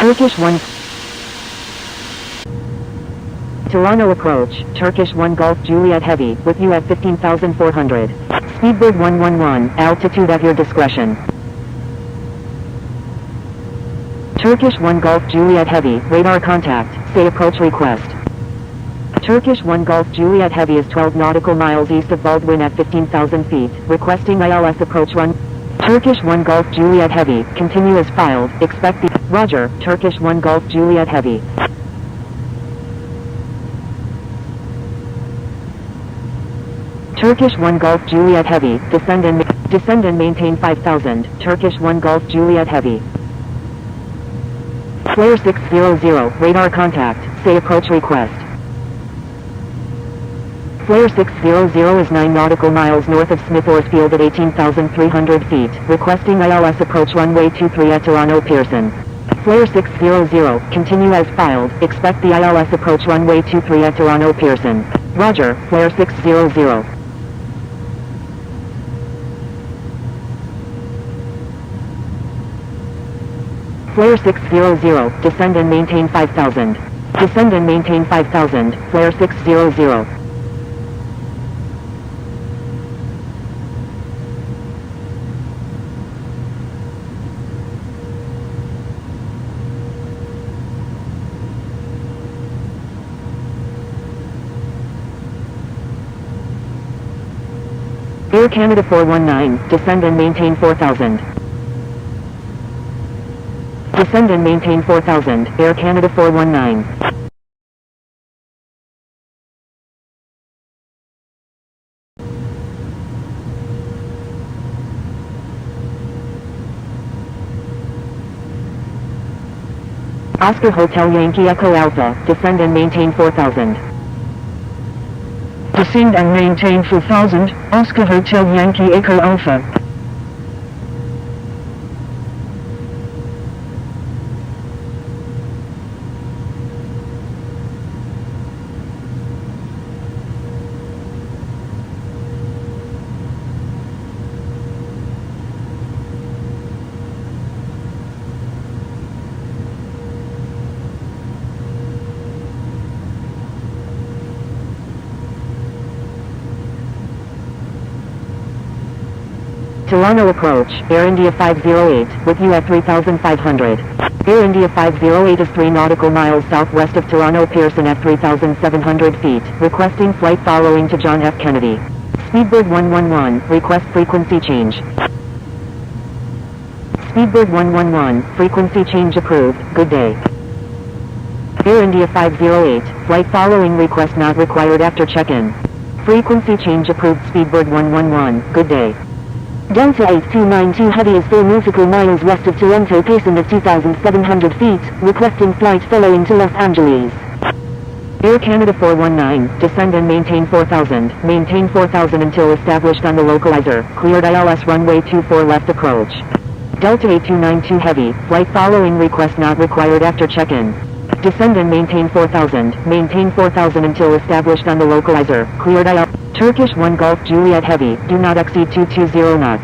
Turkish 1. Toronto approach, Turkish 1 Golf Juliet Heavy, with you at 15,400. Speedbird 111, altitude at your discretion. Turkish 1 Golf Juliet Heavy, radar contact, say approach request. Turkish 1 Golf Juliet Heavy is 12 nautical miles east of Baldwin at 15,000 feet, requesting ILS approach run. Turkish 1 Golf Juliet Heavy, continue as filed, expect the... Roger, Turkish 1 Golf Juliet Heavy. Turkish 1 Golf Juliet Heavy, descend and maintain 5,000, Turkish 1 Golf Juliet Heavy. Flare 600, radar contact, say approach request. Flare 600 is 9 nautical miles north of Smithorst Field at 18,300 feet, requesting ILS approach runway 23 at Toronto Pearson. Flare 600, continue as filed, expect the ILS approach runway 23 at Toronto Pearson. Roger, Flare 600. Flare 600, descend and maintain 5,000. Descend and maintain 5,000, Flare 600. Air Canada 419, descend and maintain 4,000. Descend and maintain 4,000, Air Canada 419. Oscar Hotel Yankee Echo Alpha, descend and maintain 4,000. Descend and maintain 4,000, Oscar Hotel Yankee Echo Alpha. Toronto approach, Air India 508, with you at 3,500. Air India 508 is 3 nautical miles southwest of Toronto Pearson at 3,700 feet, requesting flight following to John F. Kennedy. Speedbird 111, request frequency change. Speedbird 111, frequency change approved, good day. Air India 508, flight following request not required after check-in. Frequency change approved, Speedbird 111, good day. Delta 8292 Heavy is 4 nautical miles west of Toronto Pearson at 2,700 feet, requesting flight following to Los Angeles. Air Canada 419, descend and maintain 4,000, maintain 4,000 until established on the localizer, cleared ILS runway 24 left approach. Delta 8292 Heavy, flight following request not required after check-in. Descend and maintain 4,000 until established on the localizer, cleared ILS. Turkish 1 Golf Juliet Heavy, do not exceed 220 knots.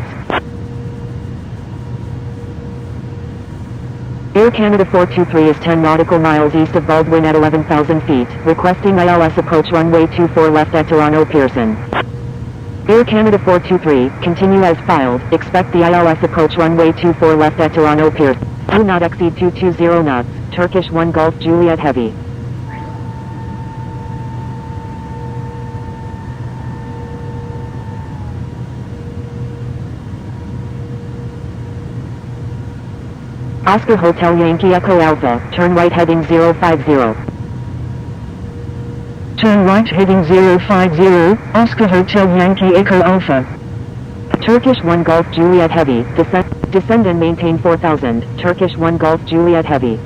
Air Canada 423 is 10 nautical miles east of Baldwin at 11,000 feet, requesting ILS approach runway 24 left at Toronto Pearson. Air Canada 423, continue as filed, expect the ILS approach runway 24 left at Toronto Pearson. Do not exceed 220 knots, Turkish 1 Golf Juliet Heavy. Oscar Hotel Yankee Echo Alpha, turn right heading 050. Turn right heading 050, Oscar Hotel Yankee Echo Alpha. Turkish 1 Golf Juliet Heavy, descend and maintain 4,000, Turkish 1 Golf Juliet Heavy.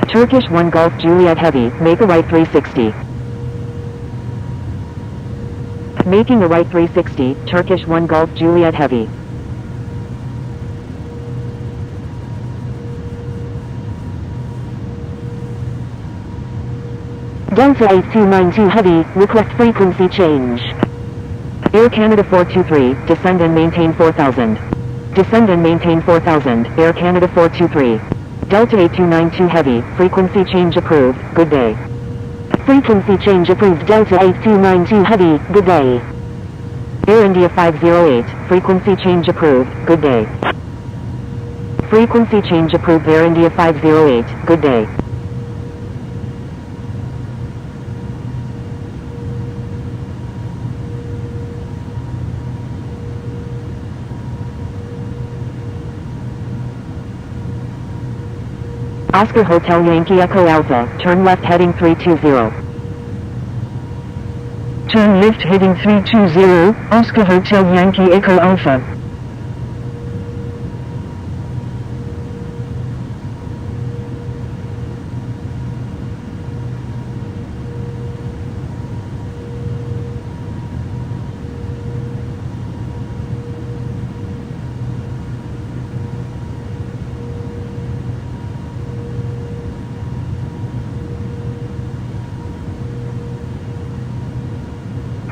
Turkish 1 Golf Juliet Heavy, make a right 360. Making a right 360, Turkish 1 Golf Juliet Heavy. Delta 8292 Heavy, request frequency change. Air Canada 423, descend and maintain 4000. Descend and maintain 4000, Air Canada 423. Delta 8292 Heavy, frequency change approved, good day. Frequency change approved Delta 8292 Heavy, good day. Air India 508, frequency change approved, good day. Frequency change approved Air India 508, good day. Oscar Hotel Yankee Echo Alpha, turn left heading 320. Turn left heading 320, Oscar Hotel Yankee Echo Alpha.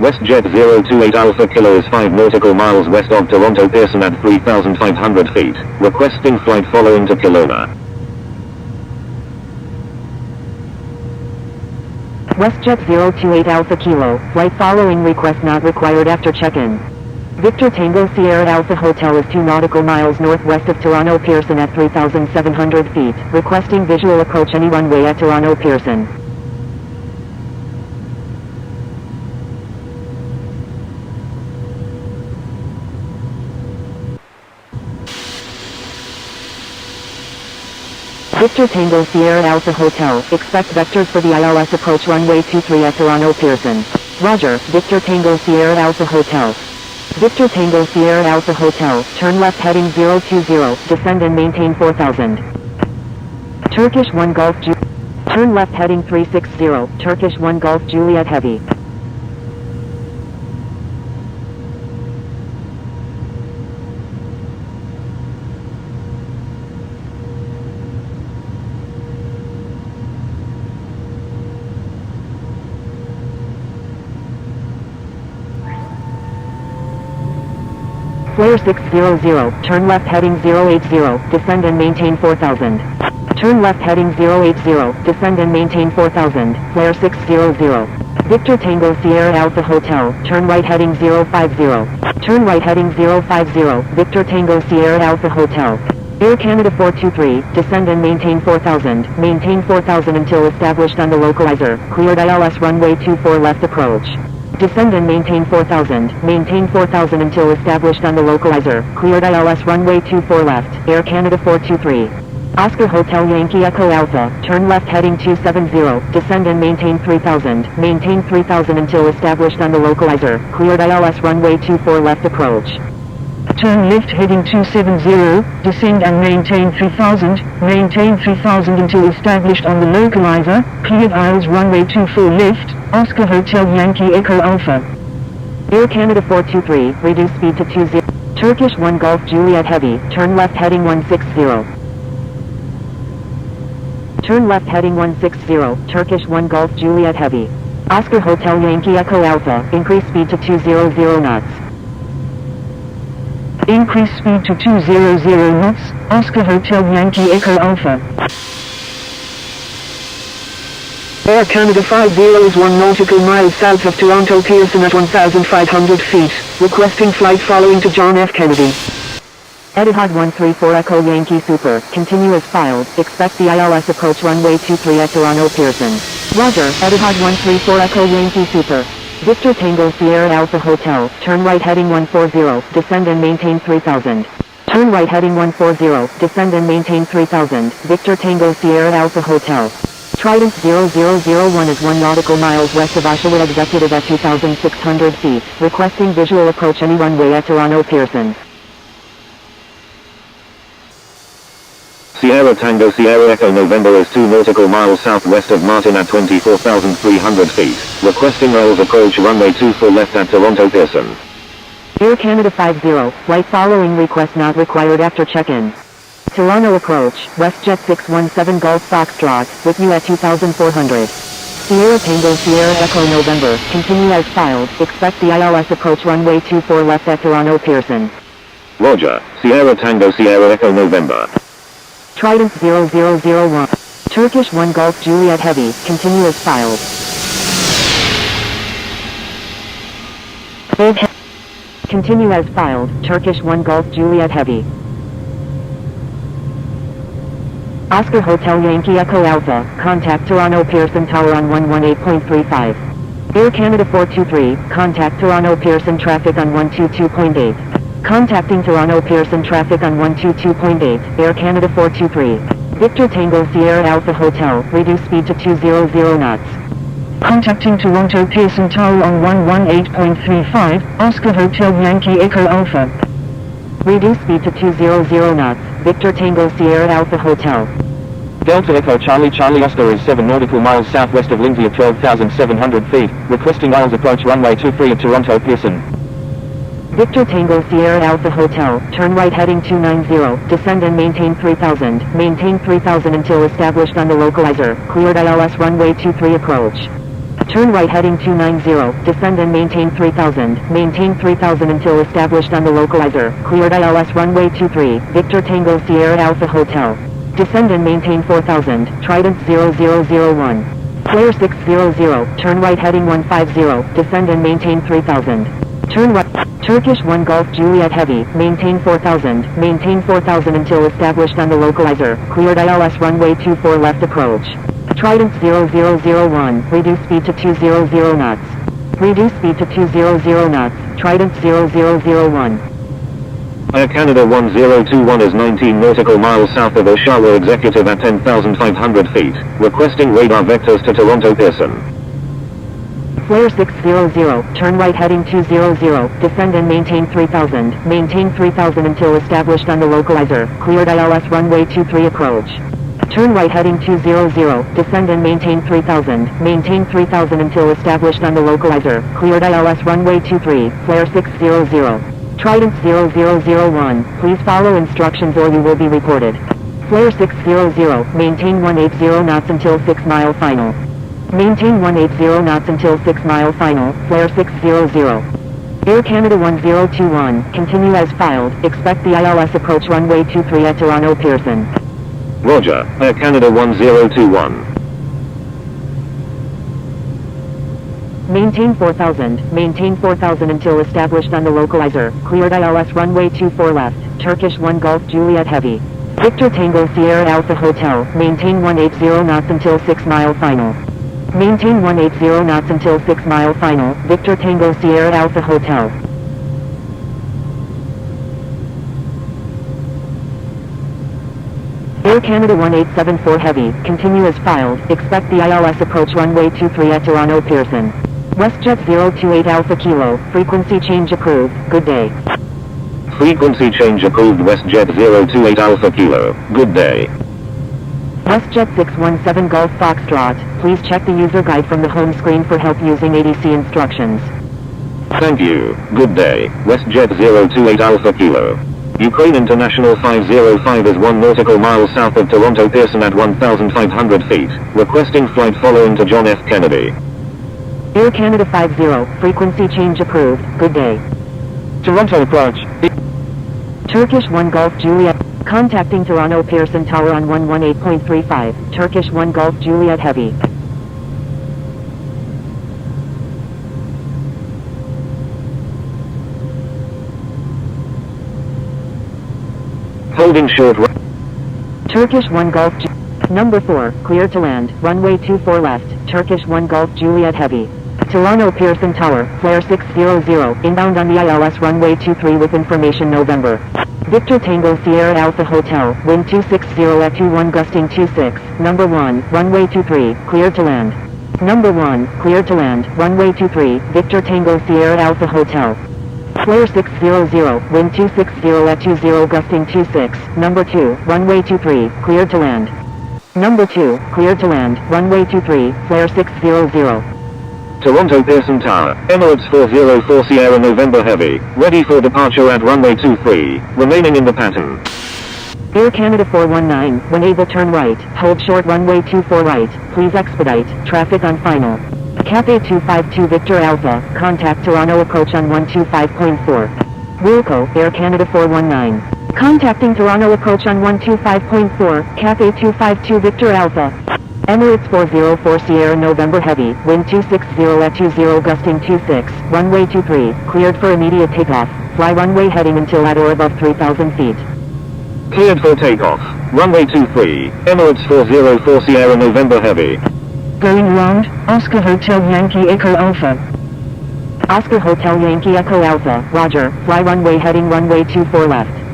WestJet 028 Alpha Kilo is 5 nautical miles west of Toronto Pearson at 3,500 feet, requesting flight following to Kelowna. WestJet 028 Alpha Kilo, flight following request not required after check-in. Victor Tango Sierra Alpha Hotel is 2 nautical miles northwest of Toronto Pearson at 3,700 feet, requesting visual approach any runway at Toronto Pearson. Victor Tango Sierra Alpha Hotel, expect vectors for the ILS approach runway 23 at Toronto Pearson. Roger, Victor Tango Sierra Alpha Hotel. Victor Tango Sierra Alpha Hotel, turn left heading 020, descend and maintain 4000. Turkish 1 Golf turn left heading 360, Turkish 1 Golf Juliet Heavy. Flare 600, turn left heading 080, descend and maintain 4000. Turn left heading 080, descend and maintain 4000, Flare 600. Victor Tango Sierra Alpha Hotel, turn right heading 050. Turn right heading 050, Victor Tango Sierra Alpha Hotel. Air Canada 423, descend and maintain 4000, maintain 4000 until established on the localizer, cleared ILS runway 24 left approach. Descend and maintain 4000 until established on the localizer, cleared ILS runway 24 left, Air Canada 423. Oscar Hotel Yankee Echo Alpha, turn left heading 270, descend and maintain 3000 until established on the localizer, cleared ILS runway 24 left approach. Turn left heading 270, descend and maintain 3000 until established on the localizer, cleared ILS runway 24 left, Oscar Hotel Yankee Echo Alpha. Air Canada 423, reduce speed to 20. Turkish 1 Golf Juliet Heavy, turn left heading 160. Turn left heading 160, Turkish 1 Golf Juliet Heavy. Oscar Hotel Yankee Echo Alpha, increase speed to 200 knots. Increase speed to 200 knots, Oscar Hotel Yankee Echo Alpha. Air Canada 50 is 1 nautical mile south of Toronto Pearson at 1,500 feet, requesting flight following to John F. Kennedy. Etihad 134 Echo Yankee Super, continue as filed, expect the ILS approach runway 23 at Toronto Pearson. Roger, Etihad 134 Echo Yankee Super. Victor Tango Sierra Alpha Hotel, turn right heading 140, descend and maintain 3000. Turn right heading 140, descend and maintain 3000, Victor Tango Sierra Alpha Hotel. Trident 0001 is 1 nautical miles west of Oshawa Executive at 2,600 feet, requesting visual approach any runway at Toronto Pearson. Sierra Tango Sierra Echo November is 2 nautical miles southwest of Martin at 24,300 feet. Requesting rails approach runway 24 left at Toronto Pearson. Air Canada 50, flight following request not required after check-in. Toronto approach, WestJet 617 Golf Foxtrot, with you at 2,400. Sierra Tango Sierra Echo November, continue as filed, expect the ILS approach runway 24 left at Toronto Pearson. Roger, Sierra Tango Sierra Echo November. Trident 0001. Turkish 1 Golf Juliet Heavy, continue as filed. Continue as filed, Turkish 1 Golf Juliet Heavy. Oscar Hotel Yankee Echo Alpha, contact Toronto Pearson Tower on 118.35. Air Canada 423, contact Toronto Pearson traffic on 122.8. Contacting Toronto Pearson traffic on 122.8, Air Canada 423. Victor Tango Sierra Alpha Hotel, reduce speed to 200 knots. Contacting Toronto Pearson Tower on 118.35, Oscar Hotel Yankee Echo Alpha. Reduce speed to 200 knots, Victor Tango Sierra Alpha Hotel. Delta Echo Charlie Charlie Oscar is 7 nautical miles southwest of Lindsay at 12,700 feet, requesting ILS approach runway 23 at Toronto Pearson. Victor Tango Sierra Alpha Hotel, turn right heading 290, descend and maintain 3000, maintain 3000 until established on the localizer, cleared ILS runway 23 approach. Turn right heading 290, descend and maintain 3000, maintain 3000 until established on the localizer, cleared ILS runway 23, Victor Tango Sierra Alpha Hotel. Descend and maintain 4000, Trident 0001. Flare 600, turn right heading 150, descend and maintain 3000. Turn right. Turkish 1 Golf Juliet Heavy, maintain 4000 until established on the localizer, cleared ILS runway 24 left approach. Trident 0001, reduce speed to 200 knots. Reduce speed to 200 knots, Trident 0001. Air Canada 1021 is 19 nautical miles south of Oshawa Executive at 10,500 feet, requesting radar vectors to Toronto Pearson. Flare 600, turn right heading 200, descend and maintain 3000 until established on the localizer, cleared ILS runway 23 approach. Turn right heading 200, descend and maintain 3000 until established on the localizer, cleared ILS runway 23, flare 600. Trident 0001, please follow instructions or you will be reported. Flare 600, maintain 180 knots until 6 mile final. Maintain 180 knots until 6 mile final, flare 600. Air Canada 1021, continue as filed, expect the ILS approach runway 23 at Toronto Pearson. Roger, Air Canada 1021. Maintain 4000 until established on the localizer, cleared ILS runway 24 left, Turkish 1 Golf Juliet Heavy. Victor Tango Sierra Alpha Hotel, maintain 180 knots until 6 mile final. Maintain 180 knots until 6 mile final, Victor Tango Sierra Alpha Hotel. Air Canada 1874 Heavy, continue as filed, expect the ILS approach runway 23 at Toronto Pearson. WestJet 028 Alpha Kilo, frequency change approved, good day. Frequency change approved WestJet 028 Alpha Kilo, good day. WestJet 617 Golf Foxtrot, please check the user guide from the home screen for help using ADC instructions. Thank you, good day, WestJet 028 Alpha Kilo. Ukraine International 505 is 1 nautical mile south of Toronto Pearson at 1,500 feet, requesting flight following to John F. Kennedy. Air Canada 50, frequency change approved, good day. Toronto approach. Turkish 1 Golf Juliet, contacting Toronto Pearson Tower on 118.35, Turkish 1 Golf Juliet Heavy. Holding short Turkish 1 Golf Number 4, clear to land, runway 24 left, Turkish 1 Golf Juliet Heavy. Toronto Pearson Tower, flare 600, inbound on the ILS runway 23 with information November. Victor Tango Sierra Alpha Hotel, wind 260 at 21 gusting 26, number 1, runway 23, clear to land. Number 1, clear to land, runway 23, Victor Tango Sierra Alpha Hotel. Flare 600, wind 260 at 20 gusting 26, number 2, runway 23, cleared to land. Number 2, cleared to land, runway 23, flare 600. Toronto Pearson Tower, Emirates 404 Sierra November Heavy, ready for departure at runway 23, remaining in the pattern. Air Canada 419, when able turn right, hold short runway 24 right, please expedite, traffic on final. Cathay 252 Victor Alpha, contact Toronto approach on 125.4. Wilco, Air Canada 419. Contacting Toronto approach on 125.4, Cathay 252 Victor Alpha. Emirates 404 Sierra November Heavy, wind 260 at 20 gusting 26, runway 23, cleared for immediate takeoff, fly runway heading until at or above 3,000 feet. Cleared for takeoff, runway 23, Emirates 404 Sierra November Heavy. Going round, Oscar Hotel Yankee Echo Alpha. Oscar Hotel Yankee Echo Alpha, roger, fly runway heading runway 24 left.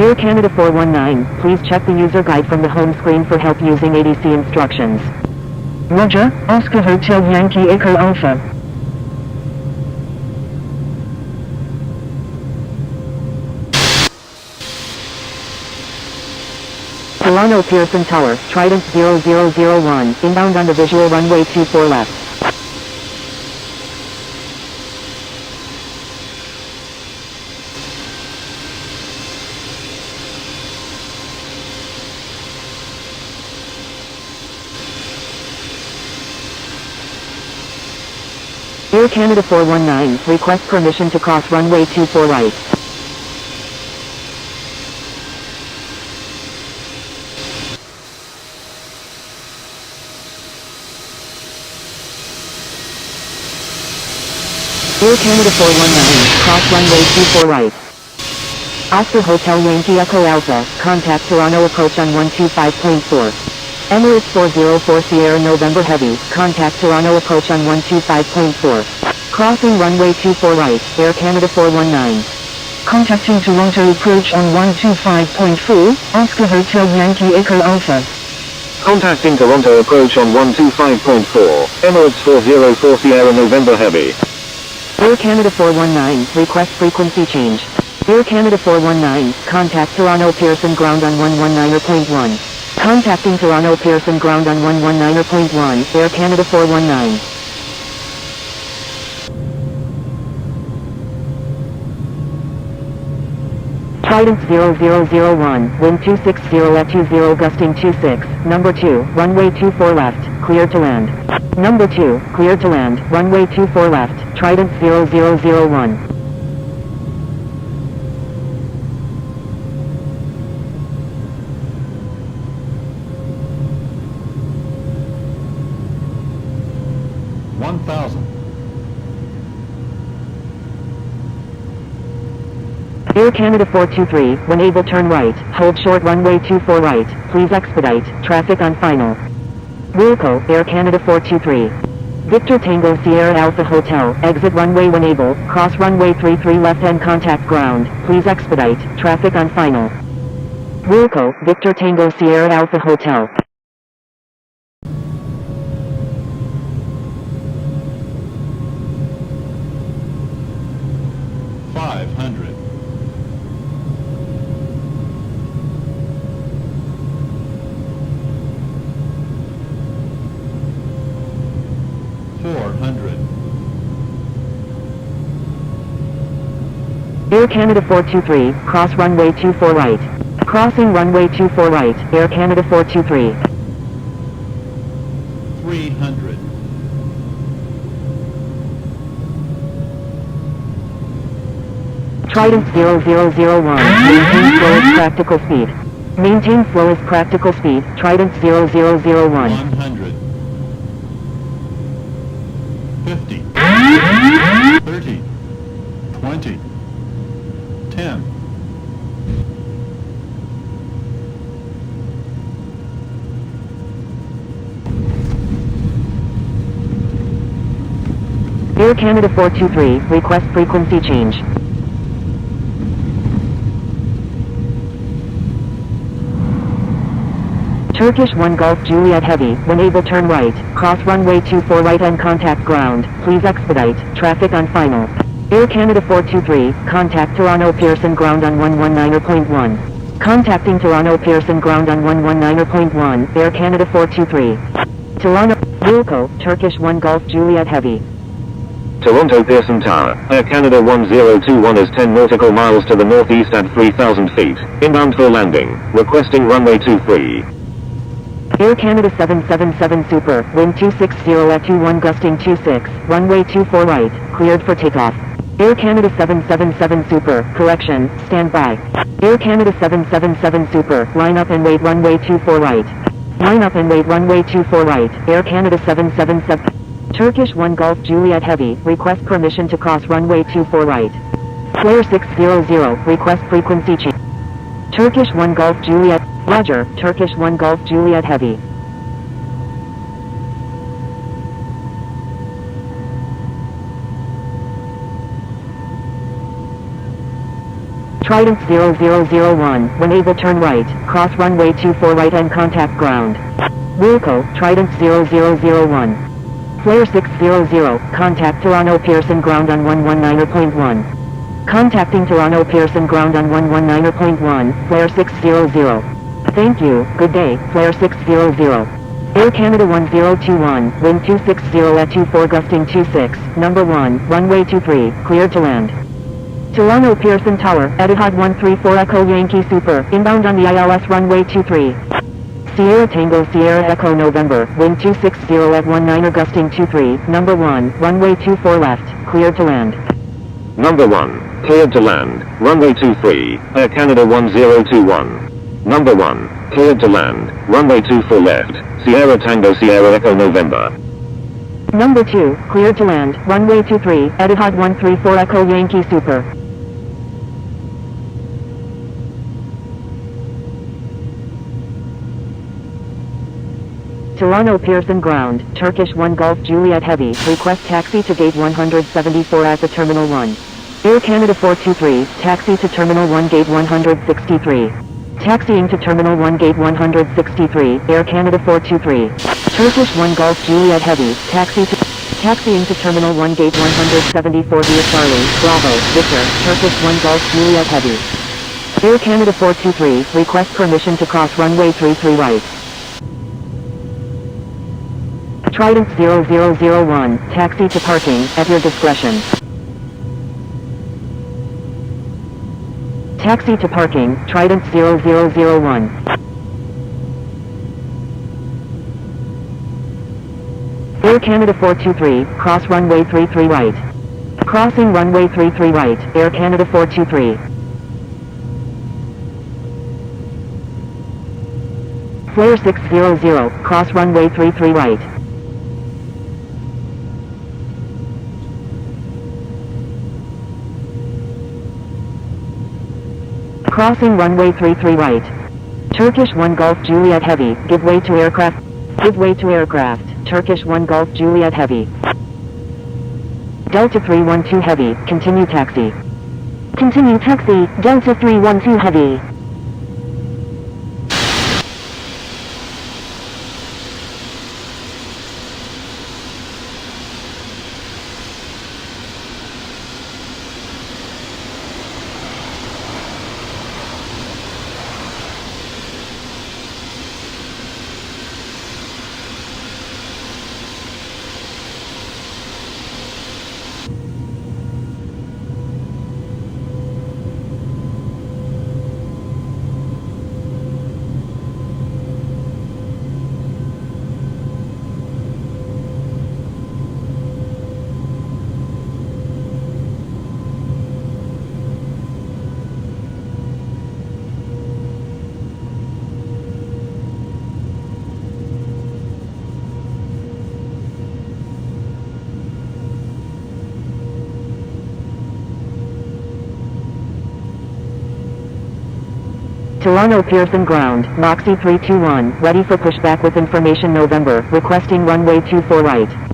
Air Canada 419, please check the user guide from the home screen for help using ADC instructions. Roger, Oscar Hotel Yankee Echo Alpha. Toronto Pearson Tower, Trident 0001, inbound on the visual runway 24 left. Air Canada 419, request permission to cross runway 24 right. Air Canada 419, cross runway 24 right. Oscar Hotel Yankee Echo Alpha, contact Toronto approach on 125.4. Emirates 404 Sierra November Heavy, contact Toronto approach on 125.4. Crossing runway 24 right, Air Canada 419. Contacting Toronto approach on 125.4, Oscar Hotel Yankee Echo Alpha. Contacting Toronto approach on 125.4, Emirates 404 Sierra November Heavy. Air Canada 419, request frequency change. Air Canada 419, contact Toronto Pearson ground on 119.1. Contacting Toronto Pearson ground on 119.1, Air Canada 419. Trident 0001, wind 260 at 20 gusting 26, number 2, runway 24 left, clear to land. Number 2, clear to land, runway 24 left, Trident 0001. Air Canada 423, when able turn right, hold short runway 24 right, please expedite, traffic on final. Wilco, Air Canada 423. Victor Tango Sierra Alpha Hotel, exit runway when able, cross runway 33 left and contact ground, please expedite, traffic on final. Wilco, Victor Tango Sierra Alpha Hotel. Air Canada 423, cross runway 24 right. Crossing runway 24 right, Air Canada 423. 300. Trident 0001, maintain flow as practical speed. Maintain flow as practical speed, Trident 0001. 100. 50. 30. 20. 10. Air Canada 423, request frequency change. Turkish 1 Golf Juliet Heavy, when able turn right, cross runway 24 right and contact ground, please expedite, traffic on final. Air Canada 423, contact Toronto Pearson ground on 119.1. Contacting Toronto Pearson ground on 119.1, Air Canada 423. Toronto, Wilco, Turkish 1 Golf Juliet Heavy. Toronto Pearson Tower, Air Canada 1021 is 10 nautical miles to the northeast at 3,000 feet, inbound for landing, requesting runway 23. Air Canada 777 Super, wind 260 at 21 gusting 26, runway 24 right, cleared for takeoff. Air Canada 777 Super, correction, stand by. Air Canada 777 Super, line up and wait runway 24 right. Line up and wait runway 24 right, Air Canada 777. Turkish 1 Golf Juliet Heavy, request permission to cross runway 24 right. Flare 600, request frequency change. Turkish 1 Golf Juliet, Roger, Turkish 1 Golf Juliet Heavy. Trident 0001, when able turn right, cross runway 24 right and contact ground. Wilco, Trident 0001. Flare 600, contact Toronto Pearson ground on 119.1. Contacting Toronto Pearson ground on 119.1, Flare 600. Thank you, good day, Flare 600. Air Canada 1021, wind 260 at 24 gusting 26, number 1, runway 23, cleared to land. Toronto Pearson Tower, Etihad 134 Echo Yankee Super, inbound on the ILS runway 23. Sierra Tango Sierra Echo November, wind 260 at 19 gusting 23, number 1, runway 24 left, cleared to land. Number 1, cleared to land, runway 23, Air Canada 1021. Number 1, cleared to land, runway 24 left, Sierra Tango Sierra Echo November. Number 2, cleared to land, runway 23, Etihad 134 Echo Yankee Super. Toronto Pearson ground, Turkish 1 Golf Juliet Heavy, request taxi to gate 174 at the Terminal 1. Air Canada 423, taxi to Terminal 1 gate 163. Taxiing to Terminal 1 gate 163, Air Canada 423. Turkish 1 Golf Juliet Heavy, taxiing to Terminal 1 gate 174 via Charlie, Bravo, Victor, Turkish 1 Golf Juliet Heavy. Air Canada 423, request permission to cross runway 33 right. Trident 0001, taxi to parking, at your discretion. Taxi to parking, Trident 0001. Air Canada 423, cross runway 33 right. Crossing runway 33 right, Air Canada 423. Flare 600, cross runway 33 right. Crossing runway 33 right. Turkish 1 Golf Juliet Heavy, give way to aircraft. Give way to aircraft, Turkish 1 Golf Juliet Heavy. Delta 312 Heavy, continue taxi. Continue taxi, Delta 312 Heavy. Toronto Pearson ground, Moxie 321, ready for pushback with information November, requesting runway 24 right.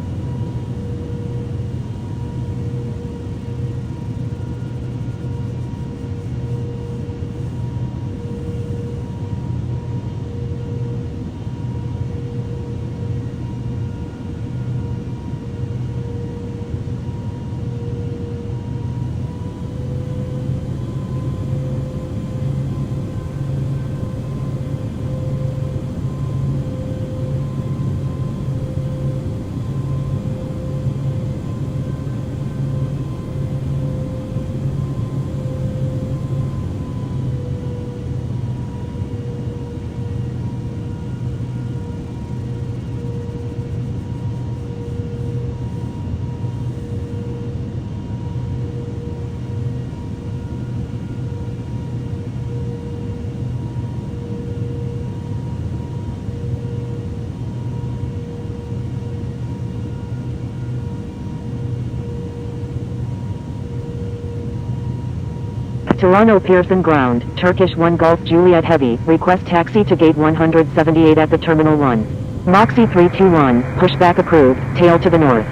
Toronto Pearson Ground, Turkish 1 Golf Juliet Heavy, request taxi to gate 178 at the Terminal 1. Moxie 321, pushback approved, tail to the north.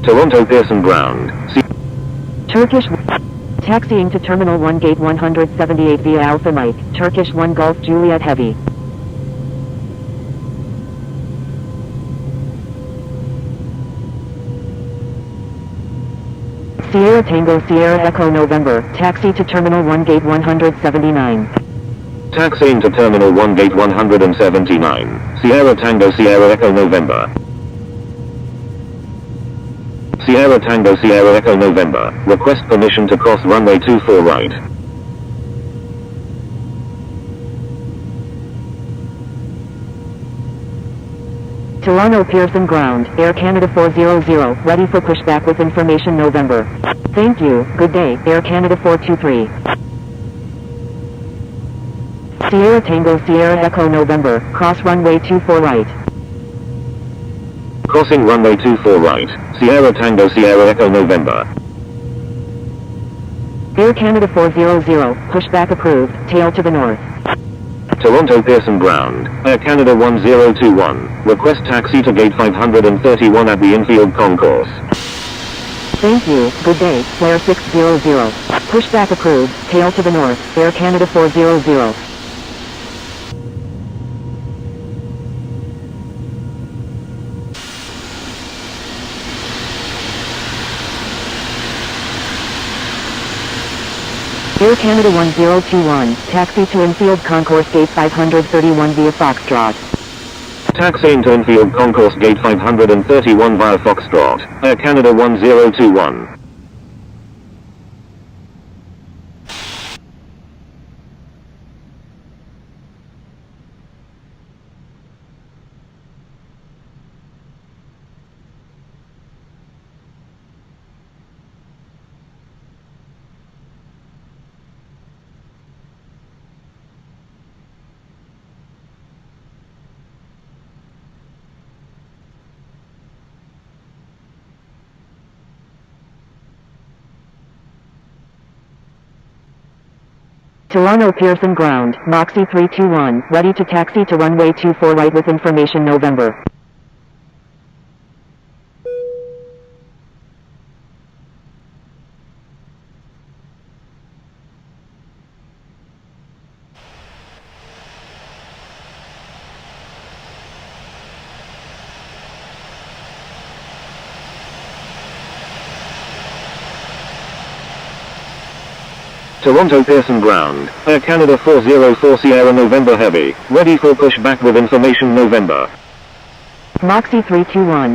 Toronto Pearson Ground, Turkish taxiing to Terminal 1 gate 178 via Alpha Mike, Turkish 1 Golf Juliet Heavy. Sierra Tango Sierra Echo November, taxi to Terminal 1 gate 179. taxiing to Terminal 1 gate 179, Sierra Tango Sierra Echo November. Sierra Tango Sierra Echo November, request permission to cross runway 24 right. Toronto Pearson Ground, Air Canada 400, ready for pushback with information November. Thank you, good day, Air Canada 423. Sierra Tango Sierra Echo November, cross runway 24 right. Crossing runway 24 right, Sierra Tango Sierra Echo November. Air Canada 400, pushback approved, tail to the north. Toronto Pearson Ground, Air Canada 1021, request taxi to gate 531 at the infield concourse. Thank you, good day, Flare 600. Pushback approved, tail to the north, Air Canada 400. Air Canada 1021, taxi to infield concourse gate 531 via Foxtrot. Taxiing to infield concourse gate 531 via Foxtrot, Air Canada 1021. Toronto Pearson Ground, Moxie 321, ready to taxi to runway 24 right with information November. Toronto Pearson Ground, Air Canada 404 Sierra November Heavy, ready for pushback with information November. Moxie 321,